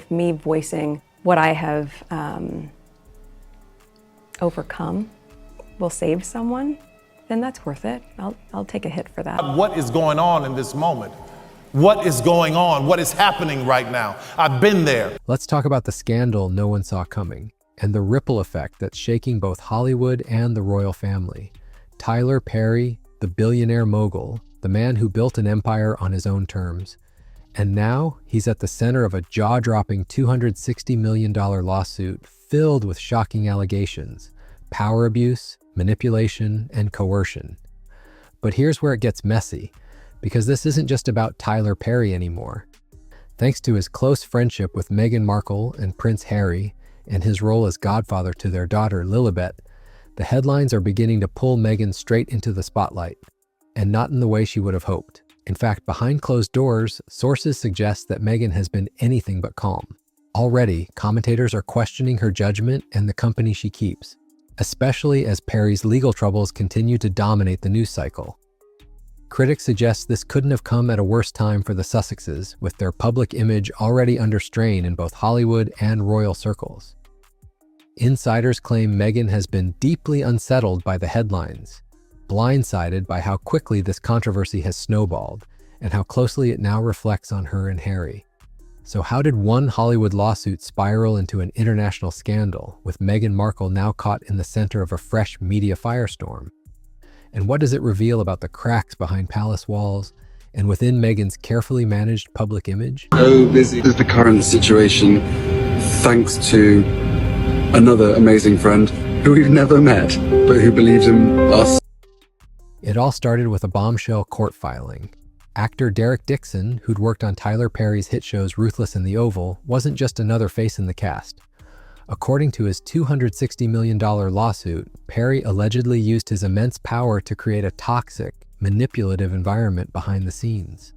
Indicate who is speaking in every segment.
Speaker 1: if me voicing what I have overcome will save someone, then that's worth it. I'll take a hit for that.
Speaker 2: What is going on in this moment? What is going on? What is happening right now? I've been there.
Speaker 3: Let's talk about the scandal no one saw coming and the ripple effect that's shaking both Hollywood and the royal family. Tyler Perry, the billionaire mogul, the man who built an empire on his own terms. And now he's at the center of a jaw-dropping $260 million lawsuit filled with shocking allegations, power abuse, manipulation, and coercion. But here's where it gets messy, because this isn't just about Tyler Perry anymore. Thanks to his close friendship with Meghan Markle and Prince Harry, and his role as godfather to their daughter Lilibet, the headlines are beginning to pull Meghan straight into the spotlight, and not in the way she would have hoped. In fact, behind closed doors, sources suggest that Meghan has been anything but calm. Already, commentators are questioning her judgment and the company she keeps, especially as Perry's legal troubles continue to dominate the news cycle. Critics suggest this couldn't have come at a worse time for the Sussexes, with their public image already under strain in both Hollywood and royal circles. Insiders claim Meghan has been deeply unsettled by the headlines, blindsided by how quickly this controversy has snowballed and how closely it now reflects on her and Harry. So how did one Hollywood lawsuit spiral into an international scandal, with Meghan Markle now caught in the center of a fresh media firestorm? And what does it reveal about the cracks behind palace walls and within Meghan's carefully managed public image?
Speaker 4: So busy is the current situation, thanks to another amazing friend who we've never met, but who believes in us.
Speaker 3: It all started with a bombshell court filing. Actor Derek Dixon, who'd worked on Tyler Perry's hit shows Ruthless and The Oval, wasn't just another face in the cast. According to his $260 million lawsuit, Perry allegedly used his immense power to create a toxic, manipulative environment behind the scenes.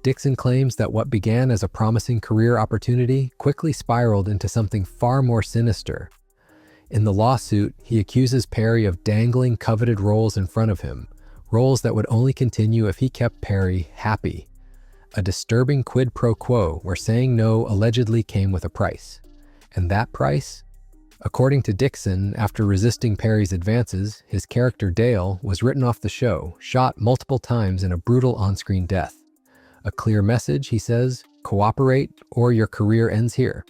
Speaker 3: Dixon claims that what began as a promising career opportunity quickly spiraled into something far more sinister. In the lawsuit, he accuses Perry of dangling coveted roles in front of him, roles that would only continue if he kept Perry happy. A disturbing quid pro quo where saying no allegedly came with a price. And that price? According to Dixon, after resisting Perry's advances, his character Dale was written off the show, shot multiple times in a brutal on-screen death. A clear message, he says: cooperate or your career ends here.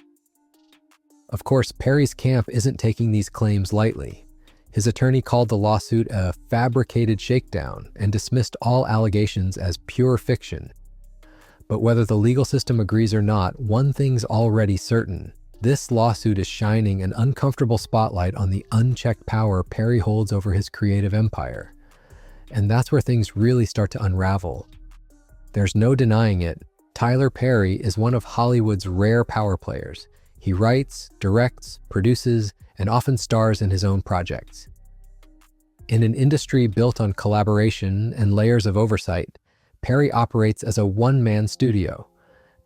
Speaker 3: Of course, Perry's camp isn't taking these claims lightly. His attorney called the lawsuit a fabricated shakedown and dismissed all allegations as pure fiction. But whether the legal system agrees or not, one thing's already certain. This lawsuit is shining an uncomfortable spotlight on the unchecked power Perry holds over his creative empire. And that's where things really start to unravel. There's no denying it, Tyler Perry is one of Hollywood's rare power players. He writes, directs, produces, and often stars in his own projects. In an industry built on collaboration and layers of oversight, Perry operates as a one-man studio.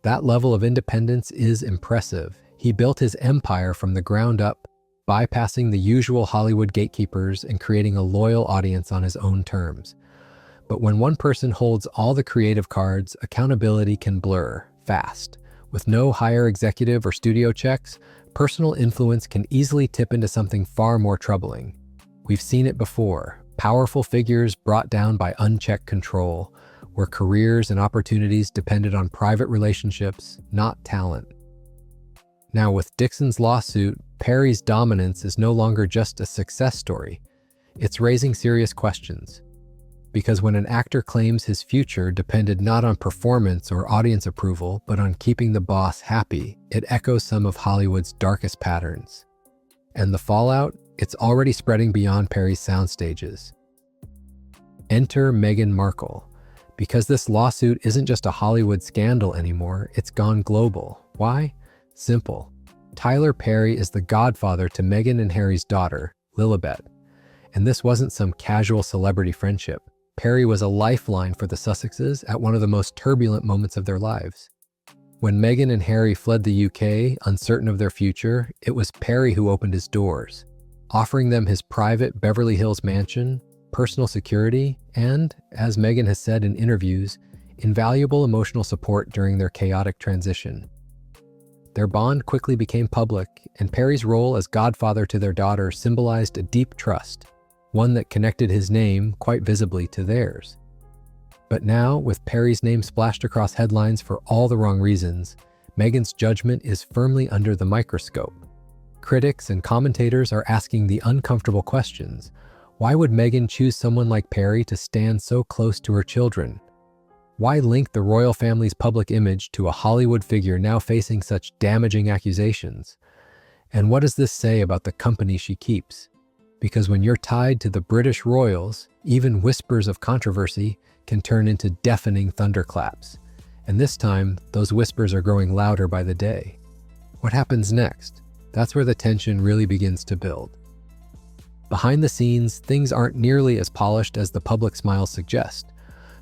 Speaker 3: That level of independence is impressive. He built his empire from the ground up, bypassing the usual Hollywood gatekeepers and creating a loyal audience on his own terms. But when one person holds all the creative cards, accountability can blur fast. With no higher executive or studio checks, personal influence can easily tip into something far more troubling. We've seen it before, powerful figures brought down by unchecked control, where careers and opportunities depended on private relationships, not talent. Now, with Dixon's lawsuit, Perry's dominance is no longer just a success story. It's raising serious questions. Because when an actor claims his future depended not on performance or audience approval, but on keeping the boss happy, it echoes some of Hollywood's darkest patterns. And the fallout? It's already spreading beyond Perry's sound stages. Enter Meghan Markle. Because this lawsuit isn't just a Hollywood scandal anymore, it's gone global. Why? Simple. Tyler Perry is the godfather to Meghan and Harry's daughter, Lilibet. And this wasn't some casual celebrity friendship. Perry was a lifeline for the Sussexes at one of the most turbulent moments of their lives. When Meghan and Harry fled the UK, uncertain of their future, it was Perry who opened his doors, offering them his private Beverly Hills mansion, personal security, and, as Meghan has said in interviews, invaluable emotional support during their chaotic transition. their bond quickly became public, and Perry's role as godfather to their daughter symbolized a deep trust, one that connected his name quite visibly to theirs. But now, with Perry's name splashed across headlines for all the wrong reasons, Meghan's judgment is firmly under the microscope. Critics and commentators are asking the uncomfortable questions. Why would Meghan choose someone like Perry to stand so close to her children? Why link the royal family's public image to a Hollywood figure now facing such damaging accusations? And what does this say about the company she keeps? Because when you're tied to the British royals, even whispers of controversy can turn into deafening thunderclaps. And this time, those whispers are growing louder by the day. What happens next? That's where the tension really begins to build. Behind the scenes, things aren't nearly as polished as the public smiles suggest.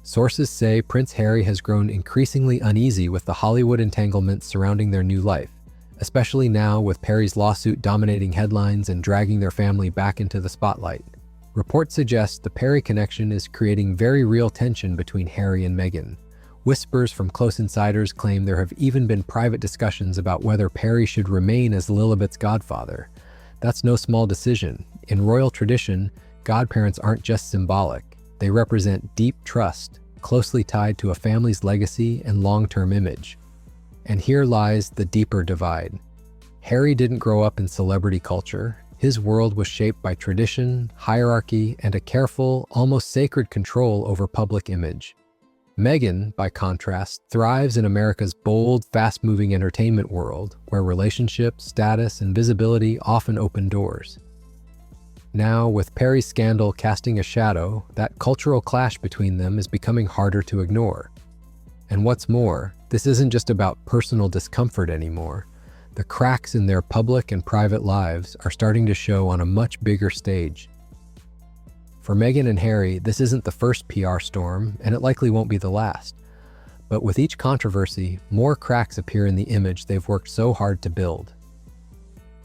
Speaker 3: Sources say Prince Harry has grown increasingly uneasy with the Hollywood entanglements surrounding their new life, especially now with Perry's lawsuit dominating headlines and dragging their family back into the spotlight. Reports suggest the Perry connection is creating very real tension between Harry and Meghan. Whispers from close insiders claim there have even been private discussions about whether Perry should remain as Lilibet's godfather. That's no small decision. In royal tradition, godparents aren't just symbolic. They represent deep trust, closely tied to a family's legacy and long-term image. And here lies the deeper divide. Harry didn't grow up in celebrity culture. His world was shaped by tradition, hierarchy, and a careful, almost sacred control over public image. Meghan, by contrast, thrives in America's bold, fast-moving entertainment world, where relationships, status, and visibility often open doors. Now, with Perry's scandal casting a shadow, that cultural clash between them is becoming harder to ignore. And what's more, this isn't just about personal discomfort anymore. The cracks in their public and private lives are starting to show on a much bigger stage. For Meghan and Harry, this isn't the first PR storm, and it likely won't be the last. But with each controversy, more cracks appear in the image they've worked so hard to build.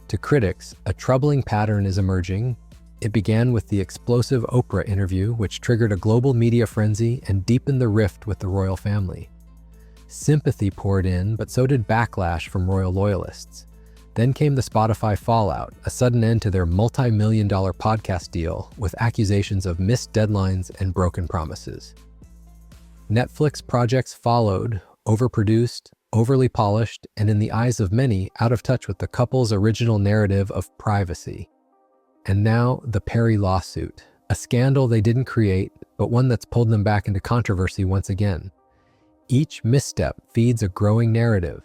Speaker 3: To critics, a troubling pattern is emerging. It began with the explosive Oprah interview, which triggered a global media frenzy and deepened the rift with the royal family. Sympathy poured in, but so did backlash from royal loyalists. Then came the Spotify fallout, a sudden end to their multi-million-dollar podcast deal with accusations of missed deadlines and broken promises. Netflix projects followed, overproduced, overly polished, and in the eyes of many, out of touch with the couple's original narrative of privacy. And now, the Perry lawsuit, a scandal they didn't create, but one that's pulled them back into controversy once again. Each misstep feeds a growing narrative.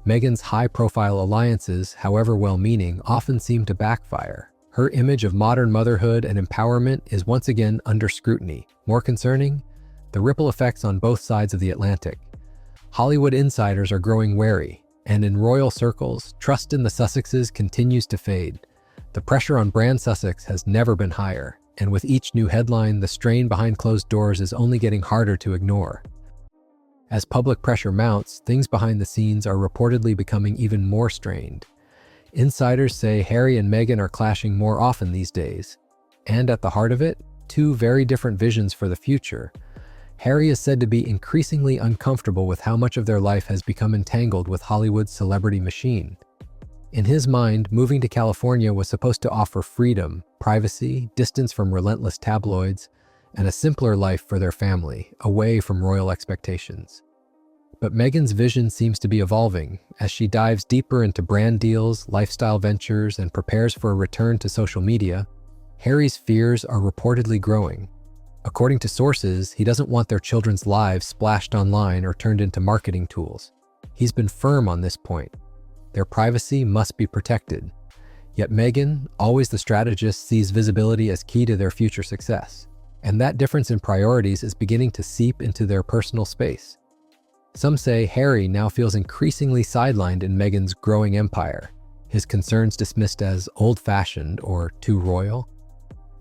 Speaker 3: Meghan's high-profile alliances, however well-meaning, often seem to backfire. Her image of modern motherhood and empowerment is once again under scrutiny. More concerning, the ripple effects on both sides of the Atlantic. Hollywood insiders are growing wary, and in royal circles, trust in the Sussexes continues to fade. The pressure on brand Sussex has never been higher, and with each new headline, the strain behind closed doors is only getting harder to ignore. As public pressure mounts, things behind the scenes are reportedly becoming even more strained. Insiders say Harry and Meghan are clashing more often these days. And at the heart of it, two very different visions for the future. Harry is said to be increasingly uncomfortable with how much of their life has become entangled with Hollywood's celebrity machine. In his mind, moving to California was supposed to offer freedom, privacy, distance from relentless tabloids, and a simpler life for their family, away from royal expectations. But Meghan's vision seems to be evolving as she dives deeper into brand deals, lifestyle ventures, and prepares for a return to social media. Harry's fears are reportedly growing. According to sources, he doesn't want their children's lives splashed online or turned into marketing tools. He's been firm on this point. Their privacy must be protected. Yet Meghan, always the strategist, sees visibility as key to their future success. And that difference in priorities is beginning to seep into their personal space. Some say Harry now feels increasingly sidelined in Meghan's growing empire, his concerns dismissed as old-fashioned or too royal.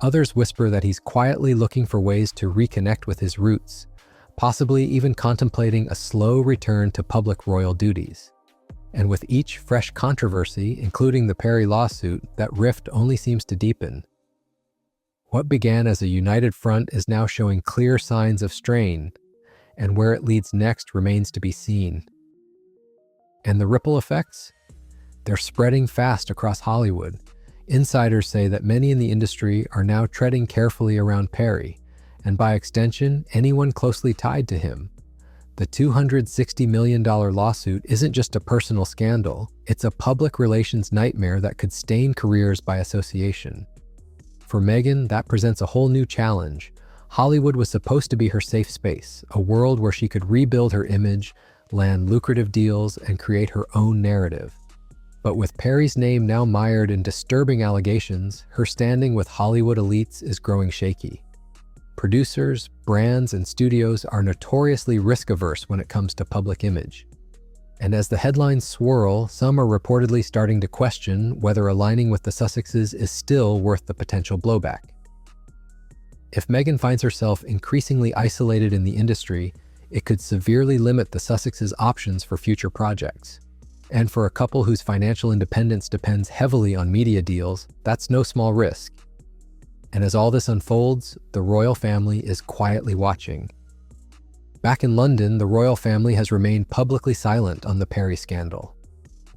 Speaker 3: Others whisper that he's quietly looking for ways to reconnect with his roots, possibly even contemplating a slow return to public royal duties. And with each fresh controversy, including the Perry lawsuit, that rift only seems to deepen. What began as a united front is now showing clear signs of strain, and where it leads next remains to be seen. And the ripple effects? They're spreading fast across Hollywood. Insiders say that many in the industry are now treading carefully around Perry, and by extension, anyone closely tied to him. The $260 million lawsuit isn't just a personal scandal, it's a public relations nightmare that could stain careers by association. For Meghan, that presents a whole new challenge. Hollywood was supposed to be her safe space, a world where she could rebuild her image, land lucrative deals, and create her own narrative. But with Perry's name now mired in disturbing allegations, her standing with Hollywood elites is growing shaky. Producers, brands, and studios are notoriously risk-averse when it comes to public image. And as the headlines swirl, some are reportedly starting to question whether aligning with the Sussexes is still worth the potential blowback. If Meghan finds herself increasingly isolated in the industry, it could severely limit the Sussexes' options for future projects. And for a couple whose financial independence depends heavily on media deals, that's no small risk. And as all this unfolds, the royal family is quietly watching. Back in London, the royal family has remained publicly silent on the Perry scandal.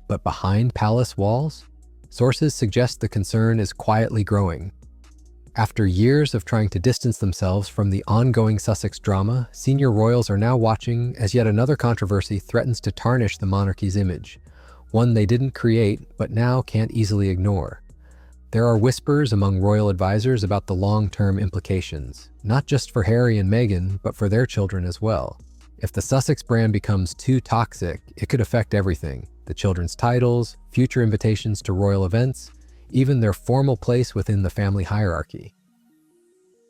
Speaker 3: But behind palace walls, sources suggest the concern is quietly growing. After years of trying to distance themselves from the ongoing Sussex drama, senior royals are now watching as yet another controversy threatens to tarnish the monarchy's image, one they didn't create but now can't easily ignore. There are whispers among royal advisors about the long-term implications, not just for Harry and Meghan, but for their children as well. If the Sussex brand becomes too toxic, it could affect everything: the children's titles, future invitations to royal events, even their formal place within the family hierarchy.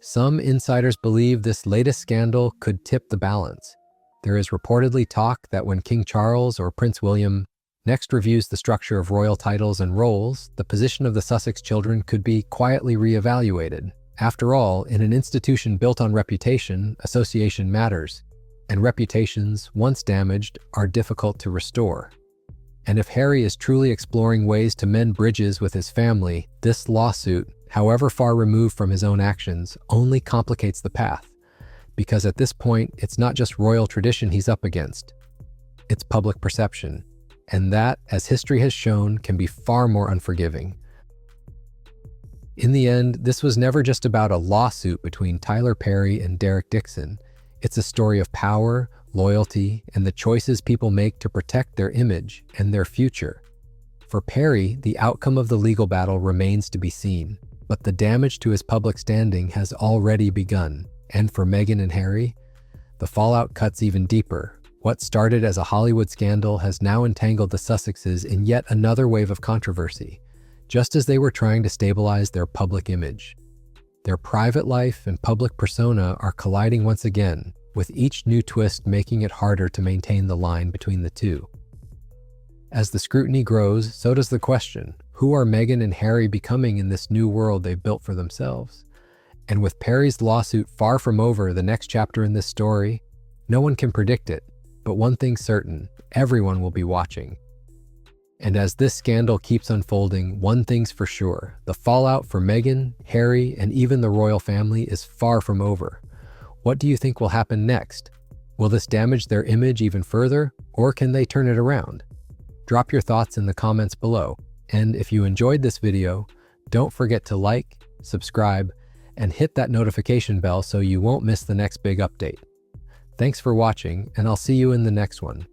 Speaker 3: Some insiders believe this latest scandal could tip the balance. There is reportedly talk that when King Charles or Prince William next reviews the structure of royal titles and roles, the position of the Sussex children could be quietly re-evaluated. After all, in an institution built on reputation, association matters, and reputations, once damaged, are difficult to restore. And if Harry is truly exploring ways to mend bridges with his family, this lawsuit, however far removed from his own actions, only complicates the path. Because at this point, it's not just royal tradition he's up against, it's public perception. And that, as history has shown, can be far more unforgiving. In the end, this was never just about a lawsuit between Tyler Perry and Derek Dixon. It's a story of power, loyalty, and the choices people make to protect their image and their future. For Perry, the outcome of the legal battle remains to be seen, but the damage to his public standing has already begun. And for Meghan and Harry, the fallout cuts even deeper. What started as a Hollywood scandal has now entangled the Sussexes in yet another wave of controversy, just as they were trying to stabilize their public image. Their private life and public persona are colliding once again, with each new twist making it harder to maintain the line between the two. As the scrutiny grows, so does the question: who are Meghan and Harry becoming in this new world they've built for themselves? And with Perry's lawsuit far from over, the next chapter in this story, no one can predict it, but one thing's certain: everyone will be watching. And as this scandal keeps unfolding, one thing's for sure: the fallout for Meghan, Harry, and even the royal family is far from over. What do you think will happen next? Will this damage their image even further, or can they turn it around? Drop your thoughts in the comments below. And if you enjoyed this video, don't forget to like, subscribe, and hit that notification bell so you won't miss the next big update. Thanks for watching, and I'll see you in the next one.